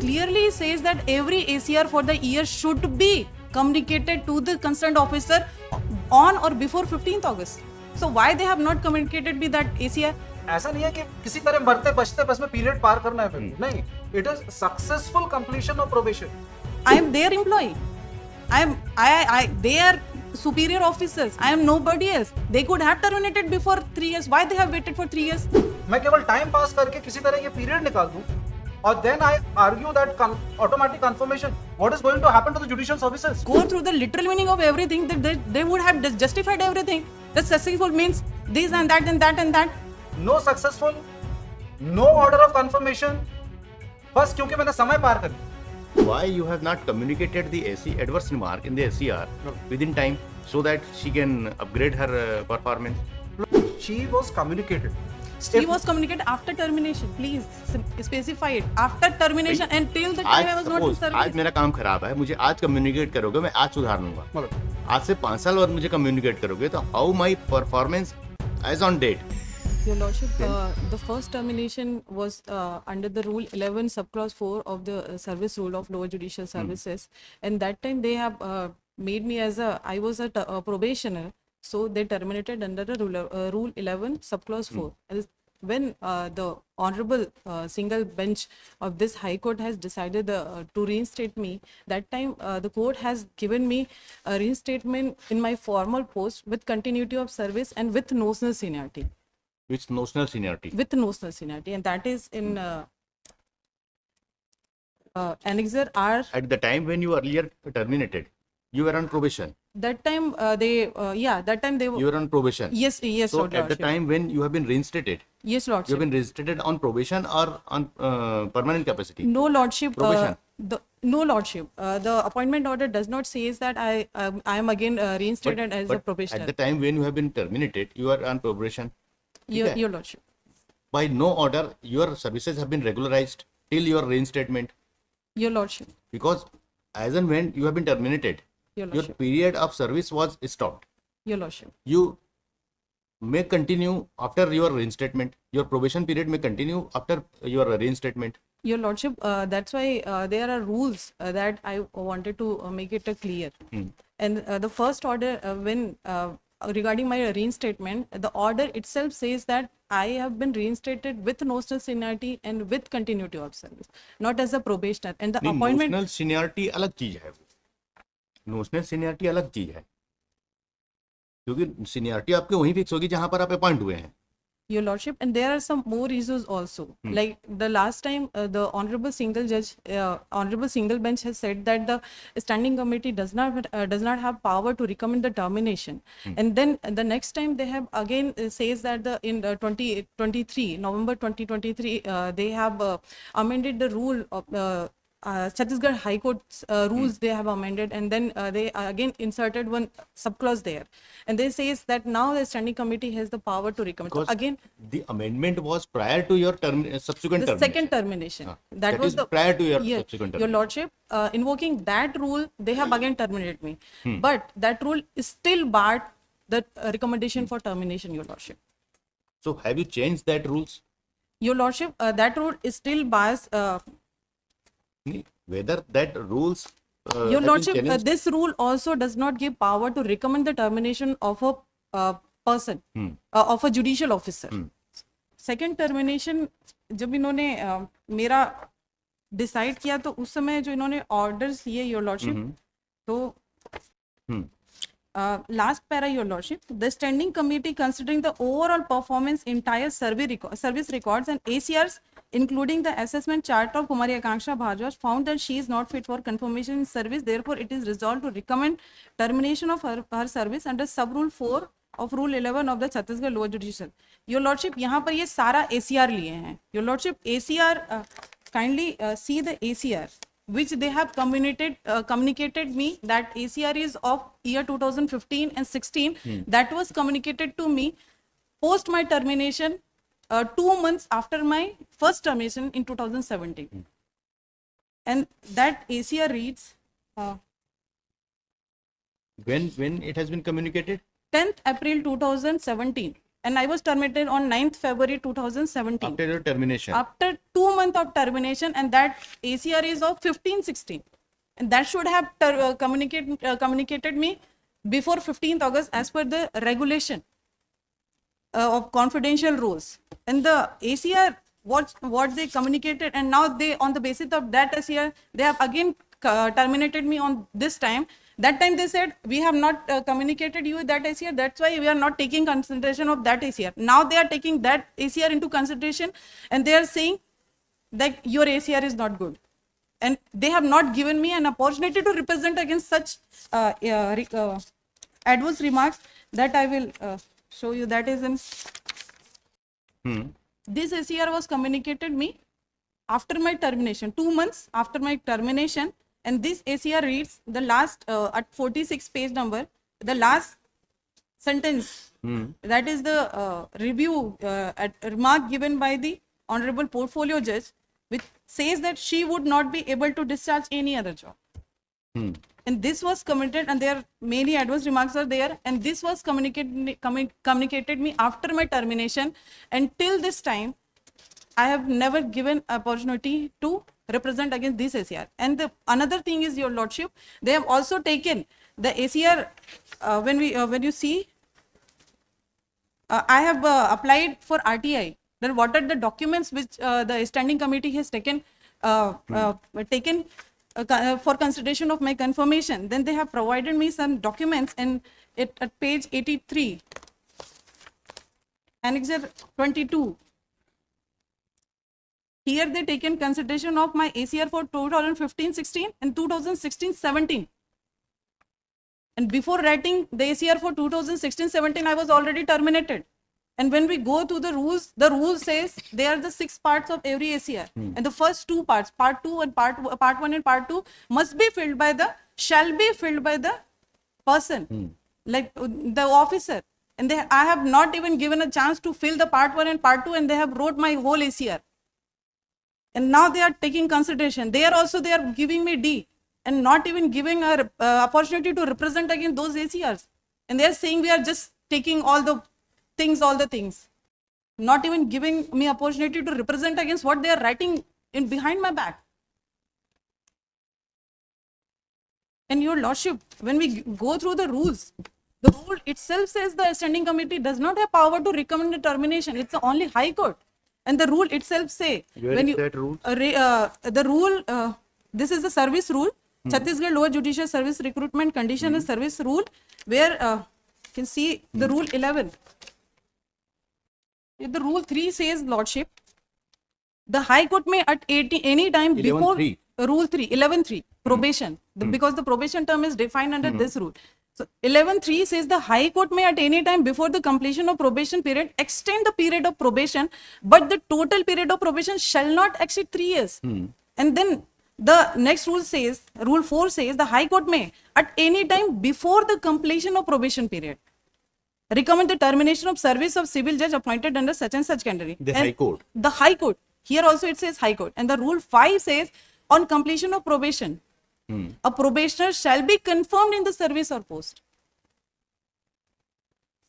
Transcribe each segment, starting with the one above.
clearly says that every ACR for the year should be communicated to the concerned officer on or before 15th August. So why they have not communicated with that ACR? ऐसा नहीं है कि किसी तरह मरते बचते बस में पीरियड पार करना है मेरे को। नहीं, it is successful completion of probation. I am their employee. They are superior officers. I am nobody else. They could have terminated before 3 years. Why they have waited for 3 years? मैं केवल time pass करके किसी तरह ये period निकाल दूं और then I argue that automatic confirmation what is going to happen to the judicial services. Go through the literal meaning of everything. They would have justified everything. The successful means this and that and that and that. No successful, no order of confirmation, बस क्योंकि मैंने समय पार कर दिया। Why you have not communicated the AC adverse remark in the SCR within time so that she can upgrade her performance? She was communicated. She was communicated after termination. Please specify it. After termination and till the time I was not in suppose आज service. मेरा काम खराब है, मुझे आज communicate करोगे, मैं आज सुधार लूंगा। मतलब आज से 5 साल बाद मुझे कम्युनिकेट करोगे तो how my performance as on date. Your Lordship, the first termination was under the Rule 11, Subclause 4 of the Service Rule of Lower Judicial Services, and that time they have made me as I was a probationer, so they terminated under the Rule 11, Subclause 4. And when the Honorable Single Bench of this High Court has decided to reinstate me, that time the court has given me a reinstatement in my formal post with continuity of service and with notional seniority. Which notional seniority? With notional seniority, and that is in Annexure R. At the time when you earlier terminated, you were on probation. That time that time they You were on probation. yes, So Lord at the Lordship. time when you have been reinstated, Yes, you have Lordship. been reinstated on probation or on permanent capacity. No, Lordship. Probation. No, Lordship. The appointment order does not says that I am again reinstated as a But probationer. at the time when you have been terminated, you are on probation. Okay. Your Lordship. By no order, your services have been regularized till your reinstatement. Your Lordship. Because as and when you have been terminated, Your your Lordship. period of service was stopped. Your Lordship. You may continue after your reinstatement. Your probation period may continue after your reinstatement. Your Lordship, that's why there are rules that I wanted to make it clear. And the first order, when regarding my reinstatement, the order itself says that I have been reinstated with notional seniority and with continuity of service, not as a probationer. And the नहीं, appointment. notional seniority अलग चीज है। Notional seniority अलग चीज है, क्योंकि seniority आपके वहीं फिक्स होगी जहां पर आप अपॉइंट हुए हैं। Your Lordship, and there are some more issues also. Like the last time, the Honorable Single Bench has said that the Standing Committee does not have power to recommend the termination. And then the next time they have again says that in 2023, November 2023, they have amended the rule of Chhattisgarh High Court's rules they have amended, and then they again inserted one subclause there, and they says that now the Standing Committee has the power to recommend. So Because again, the amendment was prior to your subsequent the termination. second termination. That was is the prior to your Yes, subsequent Your termination. Lordship, invoking that rule, they have again terminated me. But that rule is still barred the recommendation for termination, Your Lordship. So have you changed that rules? Your Lordship, that rule is still bars. Whether that rules Your have been Lordship, challenged? this rule also does not give power to recommend the termination of a person, of a judicial officer. Second termination, जब इन्होंने मेरा decide किया तो उस समय जो इन्होंने orders लिए योर लॉर्डशिप, तो last para, your lordship, the standing committee considering the overall performance, entire service records and ACRs, including the assessment chart of Kumari Akanksha Bhardwaj, found that she is not fit for confirmation in service. Therefore, it is resolved to recommend termination of her service under sub rule 4 of rule 11 of the Chhattisgarh lower judicial. Your lordship, यहाँ पर ये सारा ACR लिए हैं. Your lordship, ACR, kindly see the ACR which they have communicated me, that ACR is of year 2015 and 16. That was communicated to me post my termination 2 months after my first termination in 2017. And that ACR reads When it has been communicated? 10th April 2017. and I was terminated on 9th February 2017. After your termination. After 2 months of termination, and that ACR is of 15/16, and that should have communicated me before 15th August as per the regulation of confidential rules. And the ACR, what they communicated, and now they, on the basis of that ACR, they have again terminated me on this time. That time they said, we have not communicated you that ACR, that's why we are not taking consideration of that ACR. Now they are taking that ACR into consideration, and they are saying that your ACR is not good. And they have not given me an opportunity to represent against such adverse remarks that I will show you. That is in this ACR was communicated me after my termination, 2 months after my termination. And this ACR reads the last at 46 page number, the last sentence. That is the review remark given by the Honorable Portfolio Judge, which says that she would not be able to discharge any other job. And this was committed, and there are many adverse remarks are there, and this was communicated me after my termination, and till this time I have never given opportunity to represent against this ACR. And the another thing is, your lordship, they have also taken the ACR when you see I have applied for RTI. Then what are the documents which the standing committee has taken for consideration of my confirmation? Then they have provided me some documents, and at page 83, annexure 22. Here they taken consideration of my ACR for 2015-16 and 2016-17. And before writing the ACR for 2016-17, I was already terminated. And when we go to the rules says there are the 6 parts of every ACR. And the first 2 parts, part 2 and part 1 and part 2, shall be filled by the person, like the officer. And I have not even given a chance to fill the part 1 and part 2, and they have wrote my whole ACR. And now they are taking consideration. They are giving me D, and not even giving a opportunity to represent against those ACRs. And they are saying we are just taking all the things, not even giving me opportunity to represent against what they are writing in behind my back. And your lordship, when we go through the rules, the rule itself says the standing committee does not have power to recommend a termination. It's the only High Court. And the rule itself say, that rule? The rule, this is the service rule, Chhattisgarh Lower Judicial Service Recruitment Condition and Service Rule, where you can see the rule 11. The rule 3 says, lordship, the High Court may at any time before 11.3. Rule 3, 11.3, probation, because the probation term is defined under this rule. So 11.3 says the High Court may at any time before the completion of probation period extend the period of probation, but the total period of probation shall not exceed 3 years. And then the next rule says, rule 4 says, the High Court may at any time before the completion of probation period recommend the termination of service of civil judge appointed under such and such category. The High Court. The High Court. Here also it says High Court. And the rule 5 says, on completion of probation, a probationer shall be confirmed in the service or post.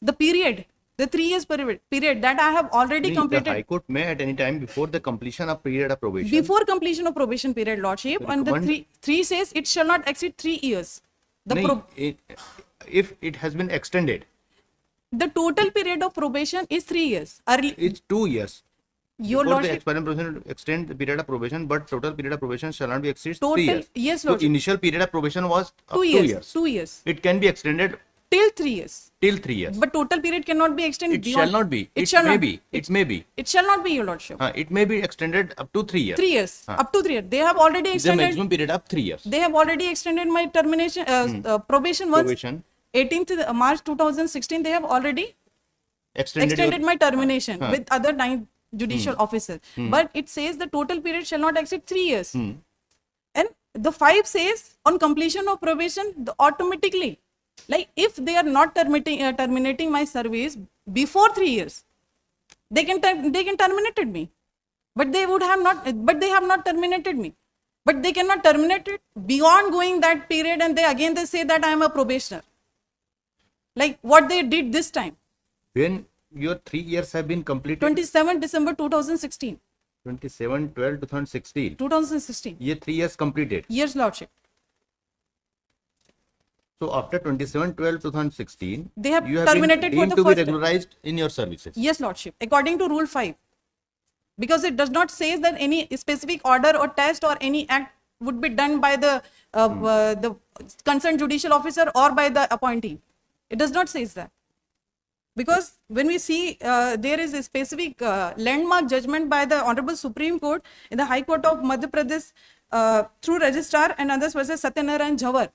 The period, the 3 years period that I have already completed. The High Court may at any time before the completion of period of probation. Before completion of probation period, lordship, and the 3 says it shall not exceed 3 years. If it has been extended, the total period of probation is 3 years. it's 2 years. Your Before lordship, the expiring probation extend the period of probation, but total period of probation shall not be exceed 3 total, years. yes, So lordship, initial period of probation was 2 years. 2 years. It can be extended Till 3 years. till 3 years. But total period cannot be extended It beyond. shall not be. It shall may not be. It may be. It shall not be, your lordship. It may be extended up to 3 years. 3 years. Up to 3 years. They have already The extended. maximum period of 3 years. They have already extended my termination, probation once. Probation 18th March 2016, they have already extended extended your- my termination with other 9 judicial officers. But it says the total period shall not exceed 3 years. And the 5 says on completion of probation, automatically, like if they are not terminating my service before 3 years, they can terminate me. But they have not terminated me. But they cannot terminate it beyond going that period, and they say that I am a probationer. Like what they did this time. When your 3 years have been completed. 27 December 2016. 27/12/2016. 2016. ये 3 years completed. Yes, Lordship. So after 27/12/2016, They have you have terminated been for deemed the to be first time. regularized in your services. Yes, Lordship. According to Rule 5. Because it does not say that any specific order or test or any act would be done by the concerned judicial officer or by the appointee. It does not say that. Because when we see there is a specific landmark judgment by the Honorable Supreme Court in the High Court of Madhya Pradesh through Registrar and others versus Satyanarayan Jhawar.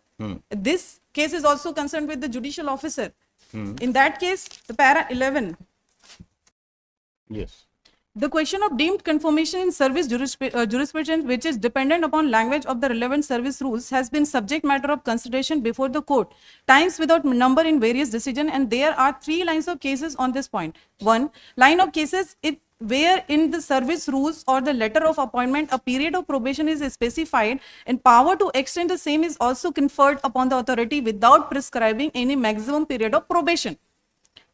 This case is also concerned with the judicial officer. In that case, the para 11. Yes. The question of deemed conformation in service jurisprudence, which is dependent upon language of the relevant service rules, has been subject matter of consideration before the court, times without number in various decisions, and there are 3 lines of cases on this point. 1. Line of cases where in the service rules or the letter of appointment a period of probation is specified and power to extend the same is also conferred upon the authority without prescribing any maximum period of probation.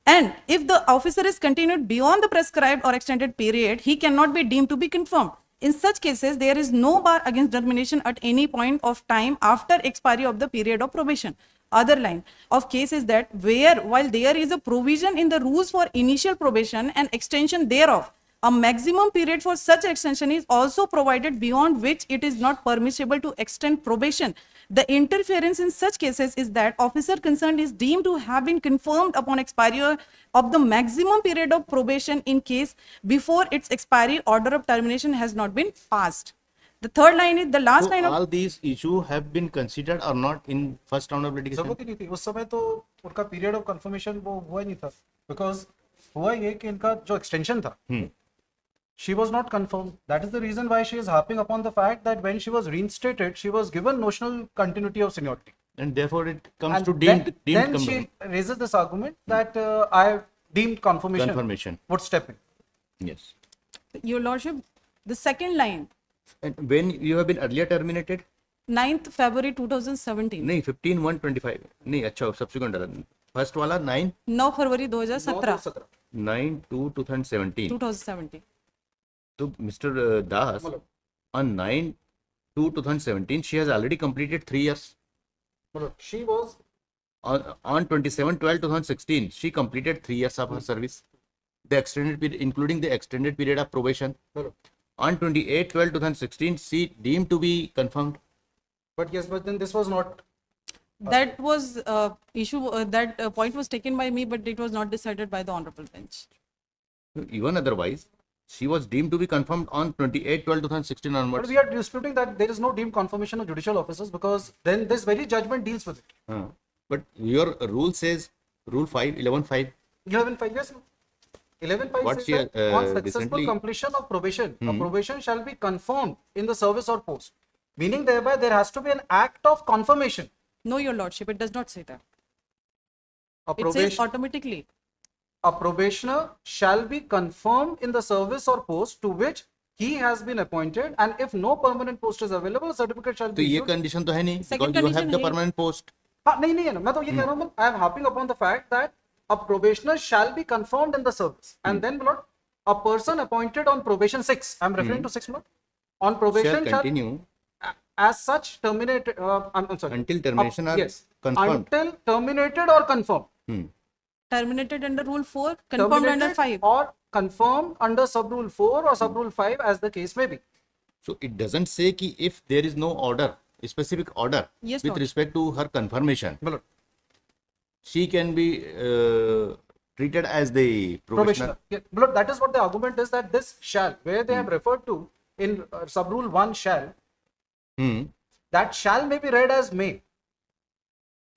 And if the officer is continued beyond the prescribed or extended period, he cannot be deemed to be confirmed. In such cases, there is no bar against termination at any point of time after expiry of the period of probation. Other line of case is that where, while there is a provision in the rules for initial probation and extension thereof, a maximum period for such extension is also provided beyond which it is not permissible to extend probation. The interference in such cases is that officer concerned is deemed to have been confirmed upon expiry of the maximum period of probation in case before its expiry order of termination has not been passed. The third line is the last So line of all these issues have been considered or not in first round of litigation? जरूरत ही नहीं थी उस समय तो उनका period of confirmation वो हुआ ही नहीं था बिकॉज हुआ ये कि इनका जो एक्सटेंशन था she was not confirmed. That is the reason why she is harping upon the fact that when she was reinstated, she was given notional continuity of seniority. And therefore it comes And to then deemed she raises this argument that I deemed confirmation would step in. Yes. your lordship. The second line, And when you have been earlier terminated? 9th February 2017. नहीं 15/1/25 नहीं अच्छा subsequent डाला first वाला 9 फरवरी 2017. 9/2/2017 2017. तो Mr. Das on 9/2/2017 she has already completed 3 years. She was On 27/12/2016 she completed 3 years of her service, the extended period including the extended period of probation. On 28/12/2016 she deemed to be confirmed. but yes, but then this was not That was issue. That point was taken by me, but it was not decided by the honorable bench. Even otherwise she was deemed to be confirmed on 28/12/2016 but onwards. we are disputing that there is no deemed confirmation of judicial officers because then this very judgment deals with it. But your rule says rule 5 11/5 11.5 yes. 11.5 What says she, that on successful recently- completion of probation, a probation shall be confirmed in the service or post. Meaning thereby there has to be an act of confirmation. No, your lordship, it does not say that. A It says probation, automatically. a probationer shall be confirmed in the service or post to which he has been appointed, and if no permanent post is available, a certificate shall तो be ये issued. Condition तो है नहीं Second because you have condition the है। permanent post. हाँ नहीं नहीं है ना मैं तो ये कह रहा हूँ I am harping upon the fact that a probationer shall be confirmed in the service, and then Lord, a person appointed on probation 6. I am referring to 6 Lord. On Shall probation shall continue as such terminated. I'm sorry. until termination or yes. confirmed. Until terminated or confirmed. Terminated under Rule 4, confirmed under Terminated 5. or confirmed under sub rule 4 or sub rule 5 as the case may be. So it doesn't say कि if there is no order, specific order Yes, with Lord. respect to her confirmation, Lord. she can be treated as the probationer. Probationer. Yeah, Lord, that is what the argument is, that this shall, where they have referred to in sub rule 1 shall, that shall may be read as may.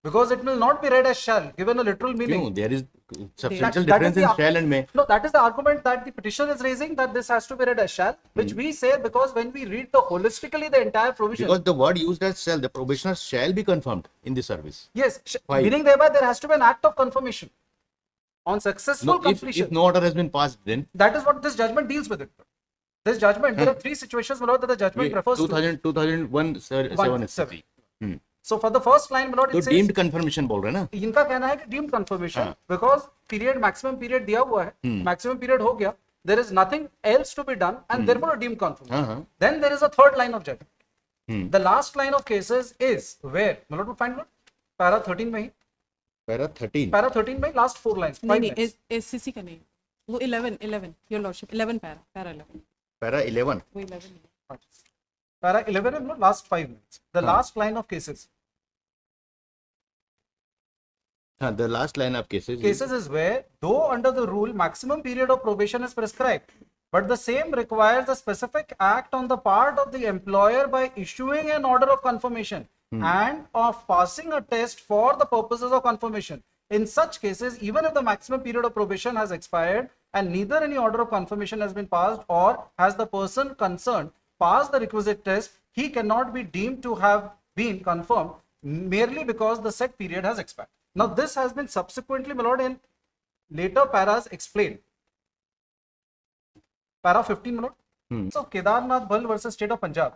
Because it will not be read as shall, given a literal meaning. क्यों? There is substantial That is difference in the- shall and may. No, that is the argument that the petitioner is raising, that this has to be read as shall, which we say because when we read the holistically the entire provision. Because the word used as shall, the probationer shall be confirmed in the service. Yes, Why? meaning thereby there has to be an act of confirmation on successful No, completion. if no order has been passed, then That is what this judgment deals with it. This judgment, there are three situations, my lord, that the judgment refers to. 2001 7 One, SCC. So for the first line, my lord, तो it says, deemed confirmation बोल रहे हैं ना. इनका कहना है कि deemed confirmation, हाँ. बिकॉज पीरियड मैक्सिमम पीरियड दिया हुआ है, मैक्सिमम पीरियड हो गया, there is nothing else to be done and therefore a deemed हाँ, कंफर्मेशन. हाँ. Then there is a third line of judgement. The last line of cases is where, my lord, find para 13 में ही, para 13. Para 13 में last 4 lines, नहीं नहीं, SCC का नहीं, वो 11 your lordship 11 para 11, para 11. वो 11 है. Para 11 and last 5 lines, the last line of cases. हाँ, the last line of cases. Cases is where, though under the rule maximum period of probation is prescribed, but the same requires a specific act on the part of the employer by issuing an order of confirmation and of passing a test for the purposes of confirmation. In such cases, even if the maximum period of probation has expired and neither any order of confirmation has been passed or has the person concerned passed the requisite test, he cannot be deemed to have been confirmed merely because the said period has expired. Now, this has been subsequently, my lord, in later paras explained. Para 15, my lord. So, Kedarnath Bal versus State of Punjab.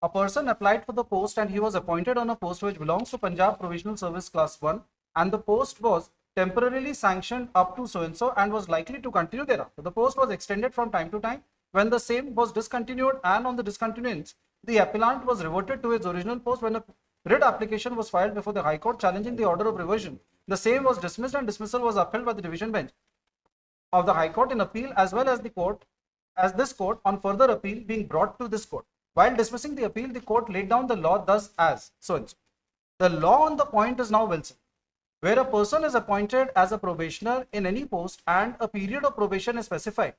A person applied for the post and he was appointed on a post which belongs to Punjab Provisional Service Class 1, and the post was temporarily sanctioned up to so-and-so and was likely to continue thereafter. The post was extended from time to time. When the same was discontinued and on the discontinuance, the appellant was reverted to his original post. When a writ application was filed before the High Court challenging the order of reversion, the same was dismissed and dismissal was upheld by the division bench of the High Court in appeal, as well as the court, as this court on further appeal being brought to this court. While dismissing the appeal, the court laid down the law thus as so-and-so. The law on the point is now Wilson, where a person is appointed as a probationer in any post and a period of probation is specified.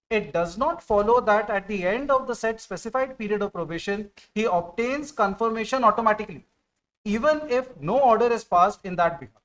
It does not follow that at the end of the said specified period of probation, he obtains confirmation automatically, even if no order is passed in that behalf,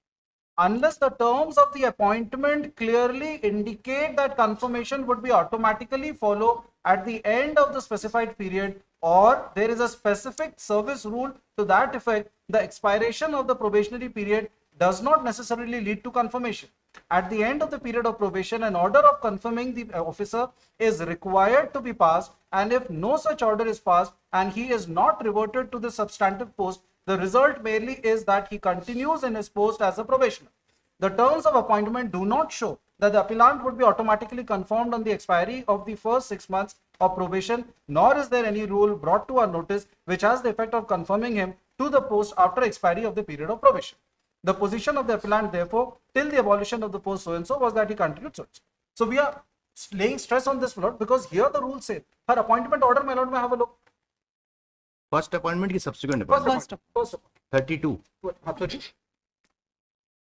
unless the terms of the appointment clearly indicate that confirmation would be automatically follow at the end of the specified period, or there is a specific service rule to that effect. The expiration of the probationary period does not necessarily lead to confirmation. At the end of the period of probation, an order of confirming the officer is required to be passed, and if no such order is passed and he is not reverted to the substantive post, the result merely is that he continues in his post as a probationer. The terms of appointment do not show that the appellant would be automatically confirmed on the expiry of the first 6 months of probation, nor is there any rule brought to our notice which has the effect of confirming him to the post after expiry of the period of probation. The position of the appellant, therefore, till the abolition of the post so-and-so was that he continued so-and-so. So we are laying stress on this, my lord, because here the rule says, her appointment order, my lord, may have a look. First appointment की subsequent First appointment. appointment. 32. What? 30?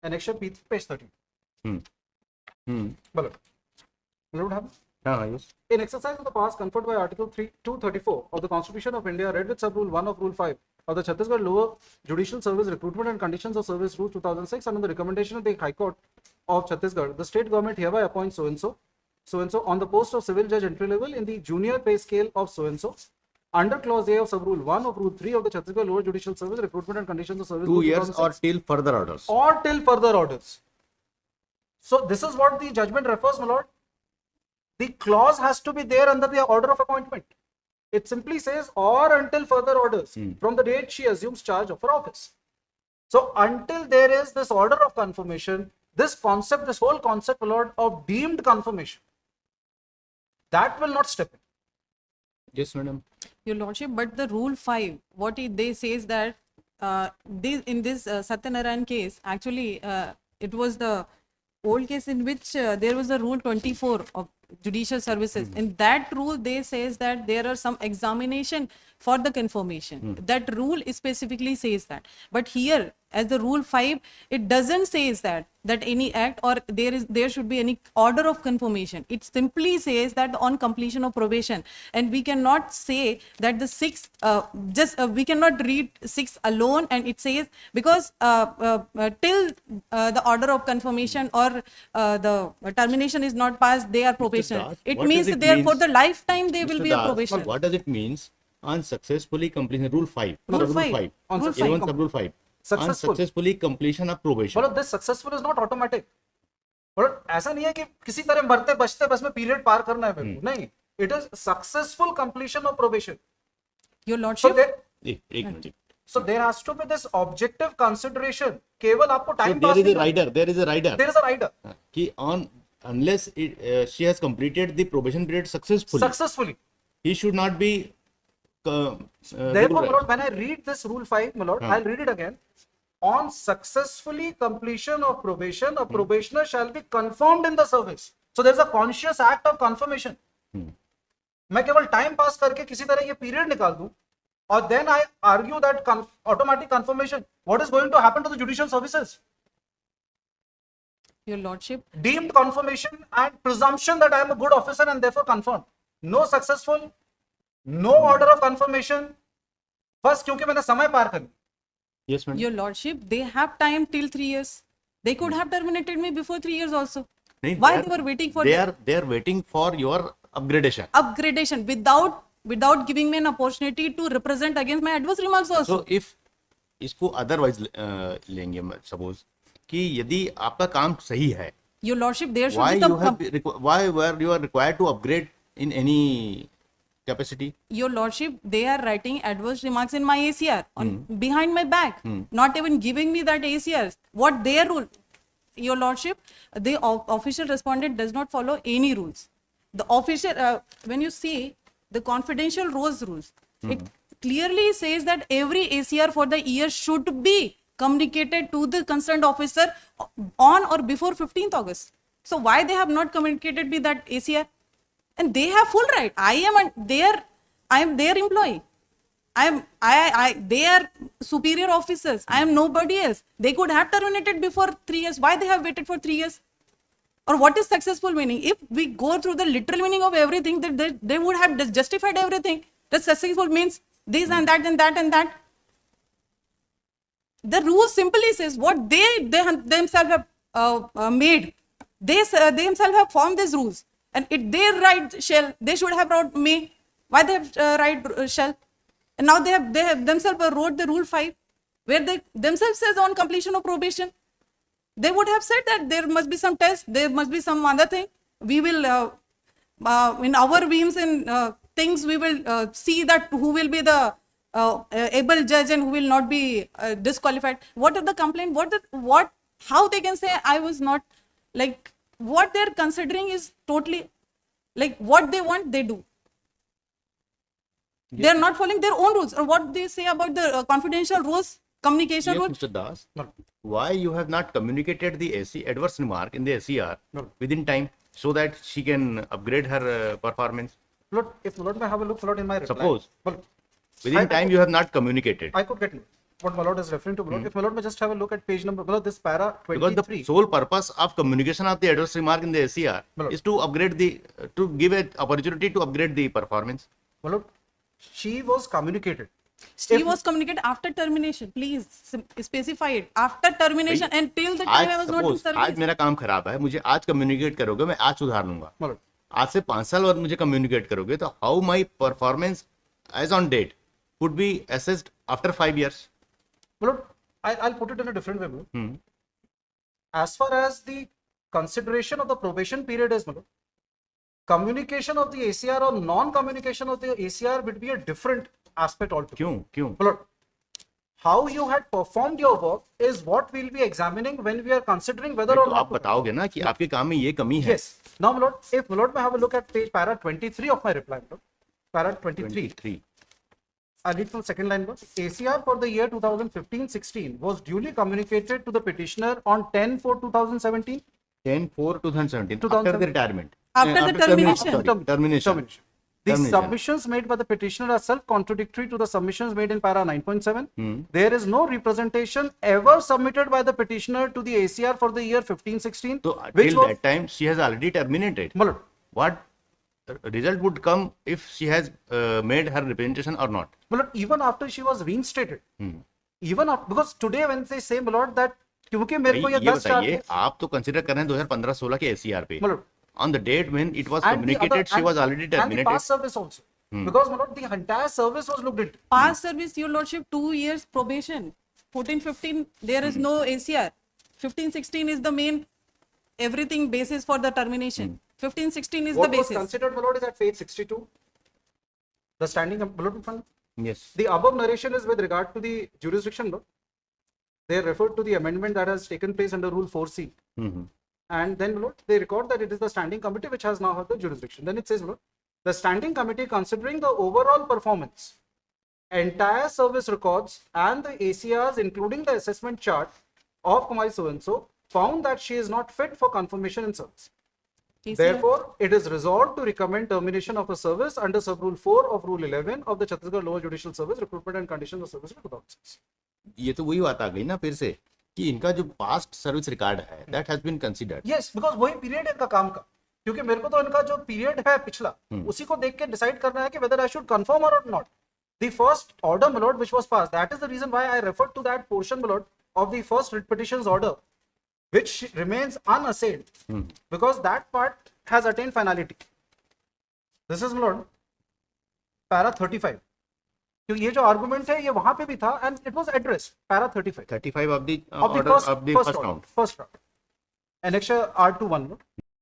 Annexure P3, page 30. My lord. My lord, have हाँ, yes. in exercise of the powers conferred by Article 234 of the Constitution of India, read with sub-rule 1 of Rule 5 of the Chhattisgarh Lower Judicial Service Recruitment and Conditions of Service Rule 2006, and on the recommendation of the High Court of Chhattisgarh, the state government hereby appoints so-and-so on the post of civil judge entry level in the junior pay scale of so-and-so under clause A of sub-rule 1 of Rule 3 of the Chhattisgarh Lower Judicial Service Recruitment and Conditions of Service 2 Rule years or 2006, till further orders. or till further orders. So this is what the judgment refers, my lord. The clause has to be there under the order of appointment. It simply says or until further orders from the date she assumes charge of her office. So until there is this order of confirmation, this whole concept, my lord, of deemed confirmation, that will not step in. Yes, madam. Your lordship, but the rule 5, what they says that in this Satyanarayan case, actually it was the old case in which there was a rule 24 of judicial services. In that rule, they says that there are some examination for the confirmation. That rule specifically says that. But here, as the rule 5, it doesn't says that any act or there should be any order of confirmation. It simply says that on completion of probation, and we cannot say that the 6 we cannot read 6 alone, and it says because till the order of confirmation or the termination is not passed, they are probationer. Das, It what means does it therefore means? the lifetime they will Mr. be a Das, probationer. What does it means? Unsuccessfully completion. Rule 5. Rule Sub-rule 5. 5. Rule 11 5. sub-rule 5. Successful. Unsuccessfully completion of probation. मतलब this successful is not automatic. और ऐसा नहीं है कि किसी तरह मरते बचते बस में पीरियड पार करना है मेरे को, नहीं. It is successful completion of probation. Your So lordship, there, एक minute. So there has to be this objective consideration. केवल आपको So time there pass is a नहीं rider. There is a rider. करना. There is a rider. कि on unless she has completed the probation period successfully, Successfully. he should not be. Therefore, my lord, when I read this rule 5, my lord, I'll read it again. On successfully completion of probation, a probationer shall be confirmed in the service. So there's a conscious act of confirmation. मैं केवल time pass करके किसी तरह ये period निकाल दूं और then I argue that automatic confirmation what is going to happen to the judicial services Your Lordship, deemed confirmation and presumption that I am a good officer and therefore confirmed. No successful, no order of confirmation. बस क्योंकि मैंने समय पार कर लिया. Yes, madam. Your Lordship, they have time till 3 years. They could have terminated me before 3 years also. नहीं, Why they are- they were waiting for they are waiting for your upgradation. upgradation without giving me an opportunity to represent against my adverse remarks also? So if इसको otherwise लेंगे suppose कि यदि आपका काम सही है, Your Lordship, there should why be some you have why were you are required to upgrade in any capacity? Your Lordship, they are writing adverse remarks in my ACR on behind my back, not even giving me that ACRs. What their rule? Your Lordship, the official respondent does not follow any rules. The official, when you see the confidential rules, it clearly says that every ACR for the year should be communicated to the concerned officer on or before 15th August. So why they have not communicated me that ACR? And they have full right. I am their employee. They are superior officers. I am nobody else. They could have terminated before 3 years. Why they have waited for 3 years? Or what is successful meaning? If we go through the literal meaning of everything, that they would have justified everything. That successful means this and that and that and that. The rule simply says what they themselves have made. They themselves have formed these rules, and it their right shall. They should have wrote me. Why they have right shall? And now they have themselves wrote the rule 5, where they themselves says on completion of probation. They would have said that there must be some test, there must be some other thing. We will, in our whims and things, we will see that who will be the able judge and who will not be disqualified. What are the complaint? How they can say I was not, like, what they're considering is totally, like, what they want, they do. They are not following their own rules. Or what they say about the confidential rules, communication Yes, rules. Mr. Das. No. Why you have not communicated the adverse remark in the SCR No. within time so that she can upgrade her performance? Lord, if Lord may have a look, Lord, in my reply. Suppose. Well, Within time you have not communicated. I could get what my Lord is referring to. Lord. If my Lord may just have a look at page number, well, this para Because 23. the sole purpose of communication of the adverse remark in the SCR Well, is to upgrade to give an opportunity to upgrade the performance. My Lord, she was communicated. She was communicated after termination. Please specify it. After termination and till the time I was not in suppose आज service. मेरा काम खराब है, मुझे आज communicate करोगे, मैं आज सुधार लूंगा. My Lord, आज से 5 साल बाद मुझे कम्युनिकेट करोगे तो how my performance as on date would be assessed after 5 years. my Lord, I'll put it in a different way. My Lord. As far as the consideration of the probation period is, my Lord, communication of the ACR or non-communication of the ACR would be a different aspect altogether. क्यों? My Lord, how you had performed your work is what we'll be examining when we are considering whether or तो not. आप बताओगे ना कि आपके काम में ये कमी है. Yes. Now, my Lord, if my Lord may have a look at page para 23 of my reply, my Lord. Para 23. 23. I read from second line. Lord. ACR for the year 2015-16 was duly communicated to the petitioner on 10/4/2017. 10/4/2017 after 2017. the retirement. After the termination. Sorry, termination. The Termination. submissions made by the petitioner are self-contradictory to the submissions made in para 9.7. There is no representation ever submitted by the petitioner to the ACR for the year 15-16. So which till was, that time she has already terminated. my Lord, What result would come if she has made her representation or not? my Lord, even after she was reinstated, even after, because today when they say, my Lord, that क्योंकि मेरे को भाई, ये ये 10 star बताइए आप तो consider कर रहे हैं 2015-16 के SCR पे. My Lord, On the date when it was and the other- communicated, she and- was already and the terminated. past service also, because my Lord, the entire service was looked into. Past service, your lordship, 2 years probation. 14-15, there is no ACR. 15-16 is the main everything basis for the termination. 15-16 is What the was basis. considered, my Lord, is at page 62. The standing, my Lord, in front. Yes. The above narration is with regard to the jurisdiction law. They referred to the amendment that has taken place under Rule 4C. Mhm. And then Lord, they record that it is the standing committee which has now had the jurisdiction. Then it says, Lord, the standing committee, considering the overall performance, entire service records, and the ACRs, including the assessment chart of Kumari so-and-so, found that she is not fit for confirmation in service. ACR Therefore, it is resolved to recommend termination of a service under sub-rule 4 of Rule 11 of the Chhattisgarh Lower Judicial Service Recruitment and Conditions of Service 2006. ये तो वही बात आ गई ना फिर से कि इनका जो पास्ट सर्विस रिकॉर्ड है that has been considered. Yes, because वही पीरियड है इनका काम का. क्योंकि मेरे को तो इनका जो पीरियड है पिछला उसी को देख के डिसाइड करना है कि whether I should confirm or not. The first order, my lord, which was passed, that is the reason why I referred to that portion, my lord, of the first writ petitions order, which remains unassailed, because that part has attained finality. This is, my lord, para 35. क्योंकि ये जो argument है ये वहां पे भी था and it was addressed, para 35. 35 of the Of the order first, of the first first round. round. First round. Annexure R21.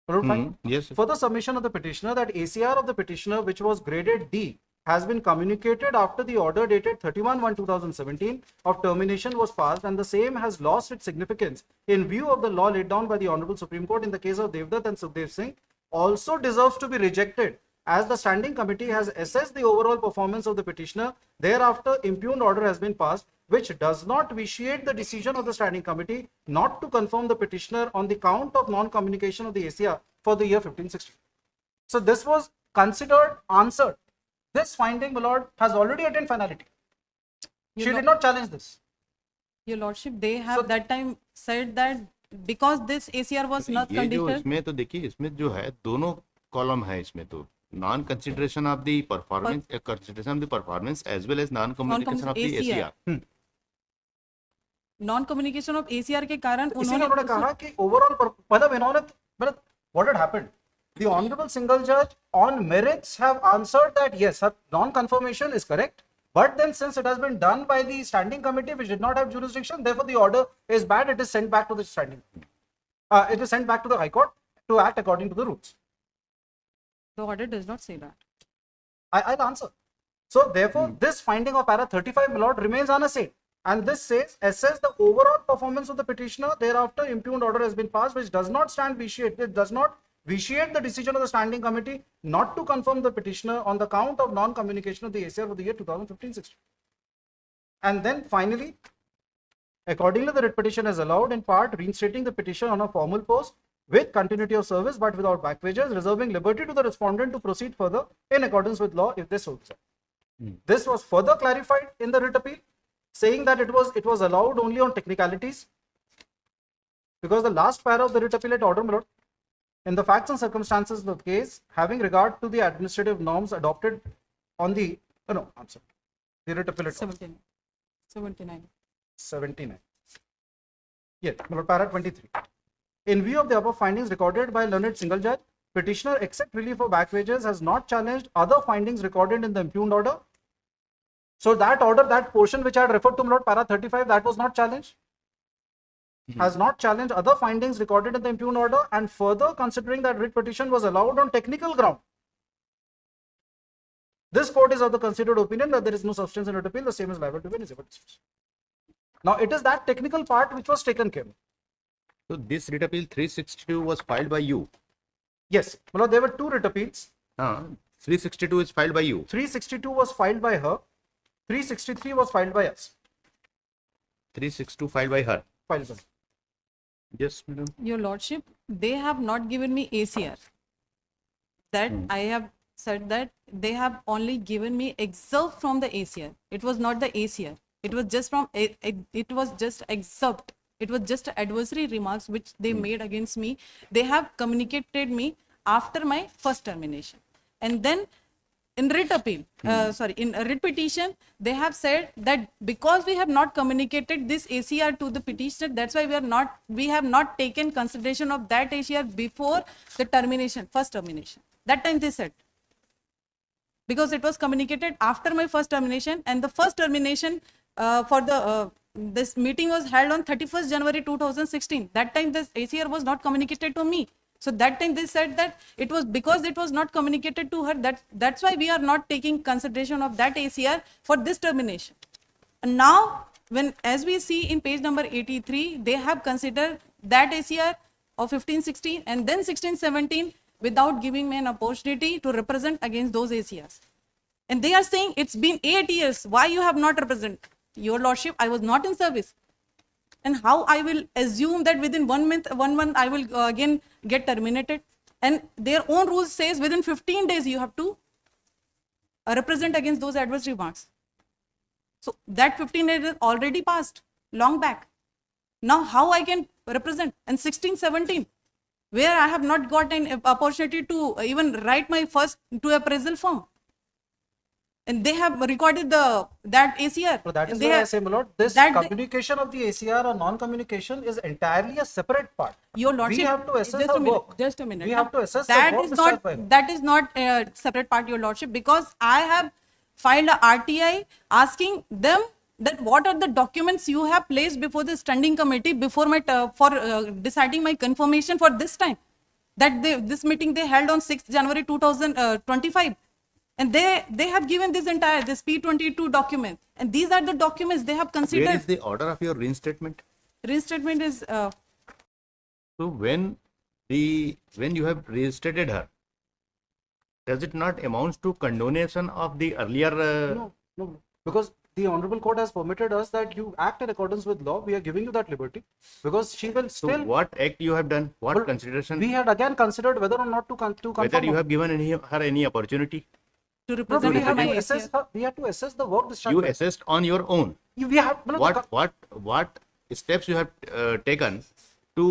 Lord, fine. Yes. Further submission of the petitioner that ACR of the petitioner, which was graded D, has been communicated after the order dated 31/1/2017 of termination was passed, and the same has lost its significance in view of the law laid down by the Honorable Supreme Court in the case of Devdutt and Sukhdev Singh, also deserves to be rejected, as the standing committee has assessed the overall performance of the petitioner. Thereafter, impugned order has been passed, which does not vitiate the decision of the standing committee not to confirm the petitioner on the count of non-communication of the ACR for the year 15-16. So this was considered answered. This finding, my lord, has already attained finality. You She know- did not challenge this. Your lordship, they have that time said that because this ACR was not ये जो conditional. इसमें तो देखिए इसमें जो है दोनों column है इसमें तो non consideration of the performance consideration of the performance as well as non communication of the ACR. ACR. Non communication of ACR के कारण इसीलिए उन्होंने उन्होंने कहा कि ओवरऑल मतलब इन्होंने मतलब what had happened, the honorable single judge on merits have answered that yes, her non-confirmation is correct, but then since it has been done by the standing committee which did not have jurisdiction, therefore the order is bad. It is sent back to the standing it is sent back to the high court to act according to the rules. the order does not say that. I'll answer. So therefore, this finding of para 35, my lord, remains unassailed. And this says, assess the overall performance of the petitioner. Thereafter, impugned order has been passed, which does not stand vitiate. It does not vitiate the decision of the standing committee not to confirm the petitioner on the count of non-communication of the ACR for the year 2015-16. And then finally, accordingly, the writ petition is allowed in part reinstating the petition on a formal post with continuity of service but without back wages, reserving liberty to the respondent to proceed further in accordance with law if they so desire. This was further clarified in the writ appeal, saying that it was allowed only on technicalities, because the last para of the writ appellate order, my lord, in the facts and circumstances of the case, having regard to the administrative norms adopted on the the writ appellate order. 79. 79. Yes, my lord, para 23. In view of the above findings recorded by learned single judge, petitioner, except relief of back wages, has not challenged other findings recorded in the impugned order. So that order, that portion which I had referred to, my lord, para 35, that was not challenged. Has not challenged other findings recorded in the impugned order, and further considering that writ petition was allowed on technical ground. This court is of the considered opinion that there is no substance in writ appeal, the same is liable to be received. Now it is that technical part which was taken care of. So this writ appeal 362 was filed by you. Yes, well, there were two writ appeals. 362 is filed by you. 362 was filed by her. 363 was filed by us. 362 filed by her. Filed by. Yes, madam. Your lordship, they have not given me ACR. That I have said that they have only given me excerpt from the ACR. It was not the ACR. It was just from it was just excerpt. It was just adversary remarks which they made against me. They have communicated me after my first termination, and then in writ appeal, in a writ petition, they have said that because we have not communicated this ACR to the petitioner, that's why we have not taken consideration of that ACR before the termination, first termination. That time they said, because it was communicated after my first termination, and the first termination for the this meeting was held on 31st January 2016. That time this ACR was not communicated to me. So that time they said that it was because it was not communicated to her, that's why we are not taking consideration of that ACR for this termination. And now, when as we see in page number 83, they have considered that ACR of 15-16 and then 16-17 without giving me an opportunity to represent against those ACRs. And they are saying it's been 8 years. Why you have not represented? Your Lordship, I was not in service. And how I will assume that within 1 month, I will again get terminated? And their own rules says within 15 days you have to represent against those adverse remarks. So that 15 days is already passed, long back. Now how I can represent? And 16-17, where I have not got an opportunity to even write my first to appraisal form. And they have recorded that ACR. So that is And they why I have- say, my lord, this that- communication of the ACR or non-communication is entirely a separate part. Your Lordship, we have to assess just the a minute, work. Just a minute. We have to assess that the work is discharged not by her. that is not a separate part, Your Lordship, because I have filed a RTI asking them that what are the documents you have placed before the standing committee before my for deciding my confirmation for this time. That this meeting they held on 6th January 2025. And they have given this P22 document, and these are the documents they have Where considered. is the order of your reinstatement? Reinstatement is So when you have reinstated her, does it not amount to condonation of the earlier? No, because the honorable court has permitted us that you act in accordance with law. We are giving you that liberty because she will So still. what act you have done? What Well, consideration? We had again considered whether or not to confirm. Whether you have given her any opportunity? to No, represent we have my to assess ACR. her. We have to assess the work discharged. You by her. assessed on your own. We have no, What steps you have taken to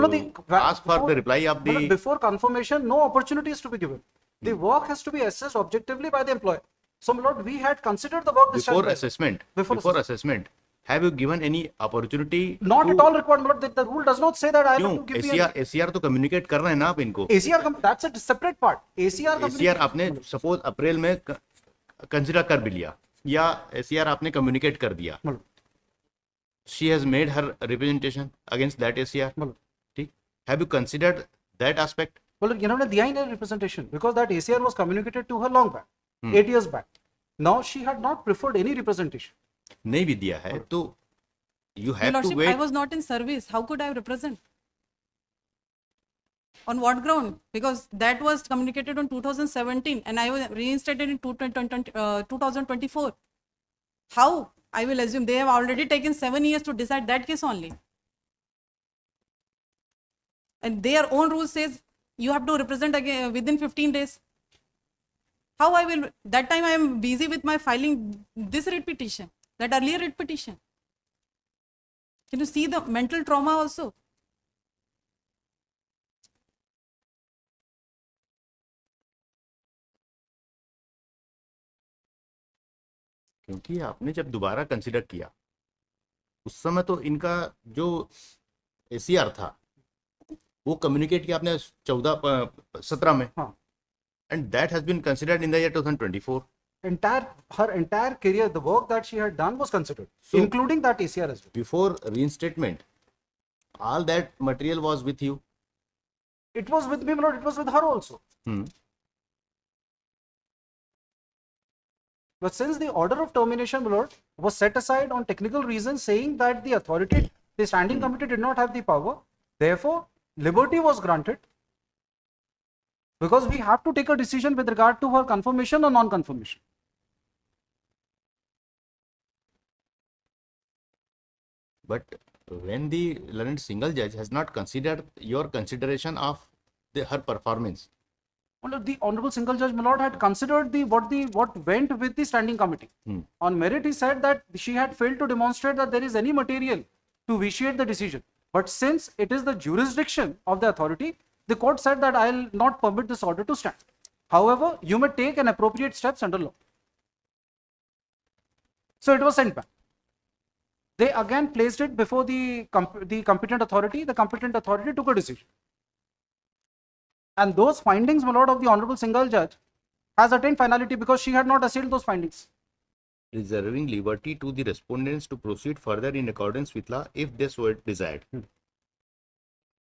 no, ask for the reply of the? before confirmation. No opportunity is to be given. The work has to be assessed objectively by the employer. So, my lord, we had considered the work discharged. Before by her. assessment. Before Before assessment. Have you given any opportunity? Not to, at all required, my lord. The rule does not say that I have क्यों? to give you. ACR तो communicate कर रहे हैं ना आप इनको. That's a separate part. ACR. ACR आपने suppose अप्रैल में consider कर भी लिया या ACR आपने communicate कर दिया. मतलब She has made her representation against that ACR. मतलब ठीक? Have you considered that aspect? well, you know, दिया ही नहीं representation because that ACR was communicated to her long back, 8 years back. Now she had not preferred any representation. नहीं भी दिया है तो you Your have to Lordship, wait. I was not in service. How could I represent? On what ground? Because that was communicated on 2017 and I was reinstated in 2024. How? I will assume they have already taken 7 years to decide that case only. And their own rule says you have to represent again within 15 days. How I will? That time I am busy with my filing this writ petition, that earlier writ petition. Can you see the mental trauma also? क्योंकि आपने जब दोबारा consider किया उस समय तो इनका जो ACR था वो कम्युनिकेट किया आपने 17 में हाँ. and that has been considered in the year 2024. Her entire career, the work that she had done was considered, So- including that ACR as well. Before reinstatement, all that material was with you. It was with me, my lord. It was with her also. But since the order of termination, my lord, was set aside on technical reasons, saying that the authority, the standing committee did not have the power, therefore, liberty was granted. Because we have to take a decision with regard to her confirmation or non-confirmation. But when the learned single judge has not considered your consideration of her performance, Well, the honorable single judge, my lord, had considered what went with the standing committee. On merit, he said that she had failed to demonstrate that there is any material to vitiate the decision. But since it is the jurisdiction of the authority, the court said that I will not permit this order to stand. However, you may take an appropriate steps under law. So it was sent back. They again placed it before the competent authority. The competent authority took a decision. And those findings, my lord, of the honorable single judge has attained finality because she had not assailed those findings. reserving liberty to the respondents to proceed further in accordance with law if they so desired.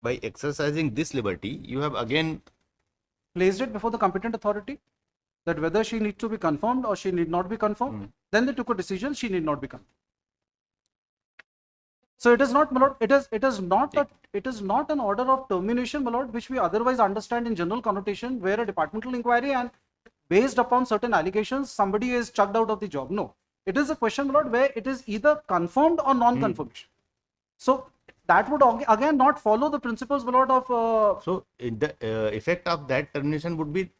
by exercising this liberty, you have again Placed it before the competent authority that whether she needs to be confirmed or she need not be confirmed. Then they took a decision she need not be confirmed. So it is not, my lord, it is not an order of termination, my lord, which we otherwise understand in general connotation, where a departmental inquiry and based upon certain allegations somebody is chucked out of the job. No, it is a question, my lord, where it is either confirmed or non-confirmation. So that would again not follow the principles, my lord, of so in the effect of that termination would be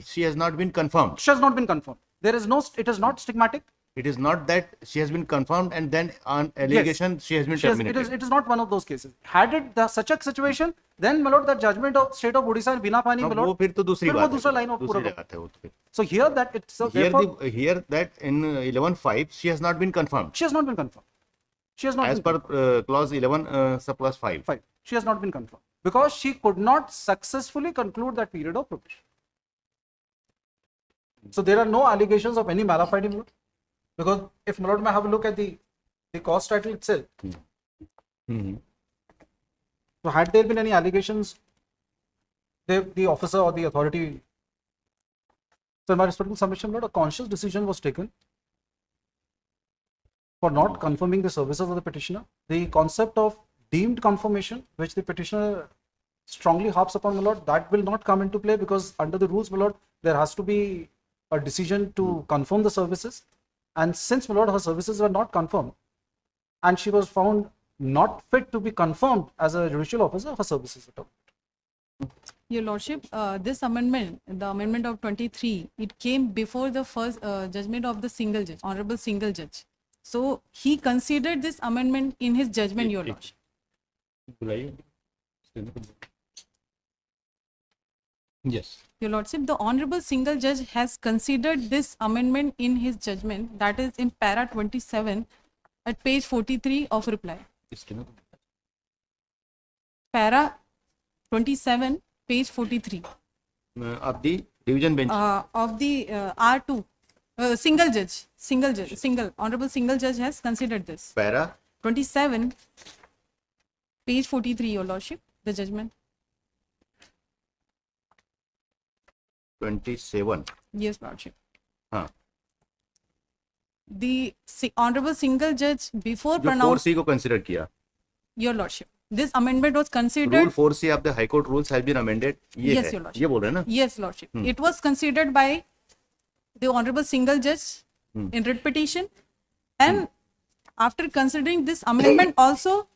she has not been confirmed. she has not been confirmed. There is no, it is not stigmatic. It is not that she has been confirmed and then on allegation she has been terminated. It is not one of those cases. Had it such a situation, then, my lord, the judgment of state of Odisha and Bina Pani, my वो lord, फिर तो दूसरी फिर वो बात है, दूसरा line of दूसरी पूरा- जगह है वो तो फिर. so here that it's so Here, therefore, here that in 11.5 she has not been confirmed she has not been confirmed. She has not as been per clause 11 sub clause 5. fine. She has not been confirmed because she could not successfully conclude that period of probation. So there are no allegations of any malafide, my lord, because if my lord may have a look at the cause title itself. Mhm. So had there been any allegations, the officer or the authority, so in my respectful submission, Lord, a conscious decision was taken for not confirming the services of the petitioner. The concept of deemed confirmation, which the petitioner strongly harps upon, my lord, that will not come into play because under the rules, my lord, there has to be a decision to confirm the services. And since, my lord, her services were not confirmed and she was found not fit to be confirmed as a judicial officer, her services were terminated. Your Lordship, this amendment, the amendment of 23, it came before the first judgment of the single judge, honorable single judge. So he considered this amendment in his judgment, Your Lordship. Yes. Your Lordship, the honorable single judge has considered this amendment in his judgment, that is in para 27 at page 43 of reply. Para 27, page 43 of the division bench. of the R2, honorable single judge has considered this. Para 27, page 43, Your Lordship, the judgment. 27. Yes, Lordship. हाँ. The honorable single judge before जो pronounced, 4C को consider किया. Your Lordship, this amendment was Rule considered. 4C of the High Court rules has been amended. ये Yes, है. Your Lordship. ये बोल रहे हैं ना? Yes, Lordship. It was considered by the honorable single judge in writ petition, and after considering this amendment also,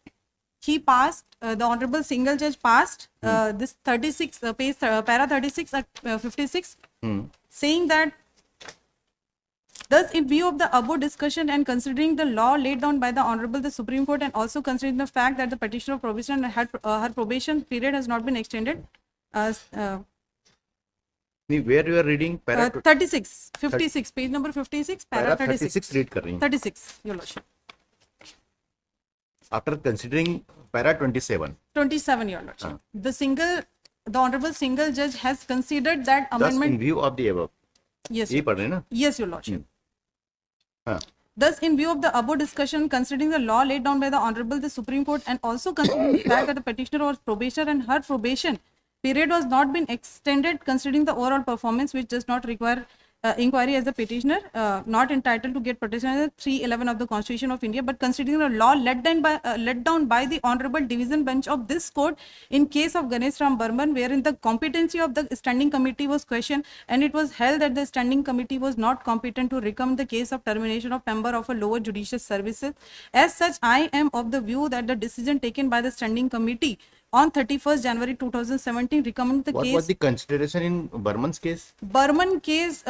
he passed, the honorable single judge passed this 36 page para 36 at 56, saying that thus in view of the above discussion and considering the law laid down by the honorable the Supreme Court and also considering the fact that the petitioner of probation had her probation period has not been extended, Where you are reading para 36 56 page number 56 para 36 read कर रही हूँ. 36, Your Lordship. After considering para 27. 27, Your Lordship. The honorable single judge has considered that Thus in amendment. view of the above. Yes, यही पढ़ रहे हैं ना? yes, Your Lordship. हाँ. Thus, in view of the above discussion, considering the law laid down by the Honorable the Supreme Court and also considering the fact that the petitioner was probation and her probation period was not been extended, considering the overall performance which does not require inquiry as the petitioner, not entitled to get protection under 311 of the Constitution of India, but considering the law let down by the Honorable Division Bench of this court in case of Ganesh Ram Burman, wherein the competency of the standing committee was questioned and it was held that the standing committee was not competent to recommend the case of termination of member of a lower judicial services. As such, I am of the view that the decision taken by the standing committee on 31st January 2017 recommended the What case. was the consideration in Burman's case? Burman case,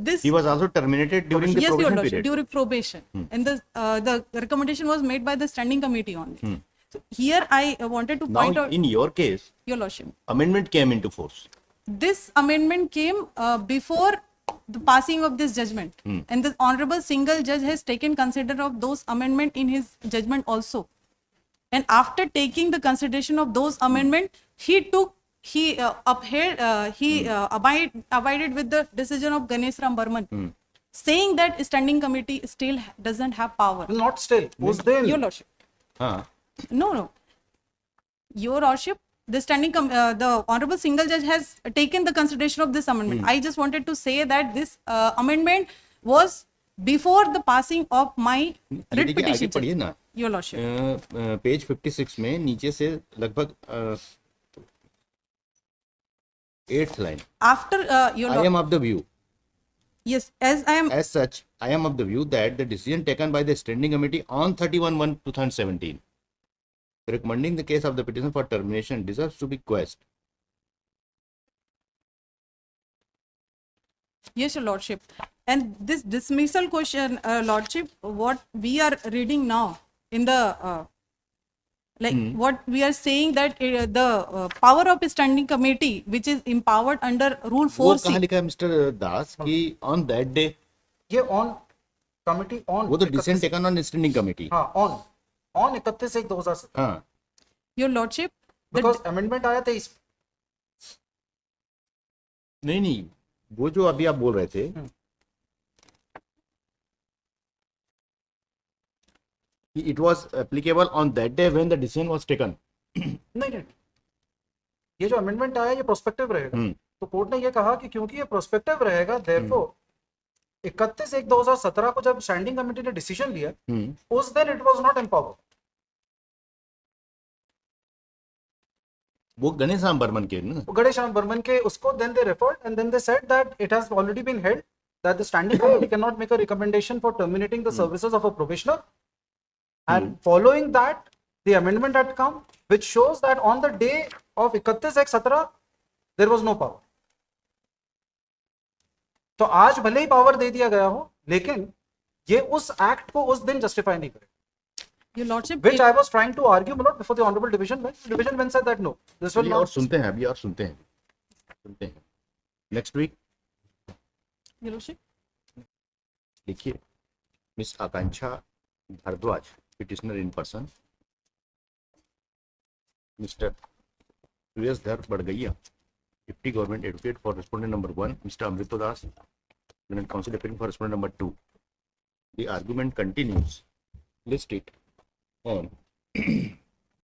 this. He was also terminated during the Yes, Your probation Lordship, period. during probation. And the recommendation was made by the standing committee only. So here I wanted to point Now, out, in your case, Your Lordship, amendment came into force. this amendment came before the passing of this judgment. And the honorable single judge has taken consider of those amendment in his judgment also. And after taking the consideration of those amendment, he abided with the decision of Ganesh Ram Burman, saying that standing committee still doesn't have power. Not still, was there. Your Lordship. हाँ. No. Your Lordship, the Honorable Single Judge has taken the consideration of this amendment. I just wanted to say that this amendment was before the passing of my ये writ देखिए आगे petition. पढ़िए ना, Your Lordship. Page 56 में नीचे से लगभग 8th line, After your I Lord, am of the view, yes, as I am, as such, I am of the view that the decision taken by the standing committee on 31/1/2017 recommending the case of the petition for termination deserves to be quashed. yes, Your Lordship. And this dismissal question, Lordship, what we are reading now in the what we are saying that the power of a standing committee, which is empowered under Rule वो कहाँ 4C. लिखा है mister दास कि on that day, ये on committee on वो तो decision taken on standing committee. हाँ on 31/1/2017 हाँ, Your Lordship, बिकॉज अमेंडमेंट आया 23 नहीं, वो जो अभी आप बोल रहे थे, it was applicable on that day when the decision was taken. नहीं, ये जो अमेंडमेंट आया ये प्रोस्पेक्टिव रहेगा. तो कोर्ट ने ये कहा कि क्योंकि ये प्रोस्पेक्टिव रहेगा, देयरफॉर 31/1/2017 को जब स्टैंडिंग कमेटी ने डिसीजन लिया, उस दिन इट वाज नॉट एम्पावर्ड. वो गणेश राम बर्मन के ना, गणेश राम बर्मन के उसको then they referred and then they said that it has already been held that the standing committee cannot make a recommendation for terminating the services of a probationer, and following that the amendment had come which shows that on the day of 31/1/17 there was no power. तो आज भले ही power दे दिया गया हो, लेकिन ये उस act को उस दिन जस्टिफाई नहीं करे. Your Lordship, Which I was trying to argue, my lord, before the honorable division bench. Division bench said that no, this will और not. सुनते हैं अभी, और सुनते हैं नेक्स्ट वीक. Your Lordship. देखिए, miss Akanksha Bhardwaj petitioner in person, mister Sureshdhar Badgaiya deputy government advocate for respondent number 1, mister Amrito Das counsel appearing for respondent number 2. The argument continues. List it on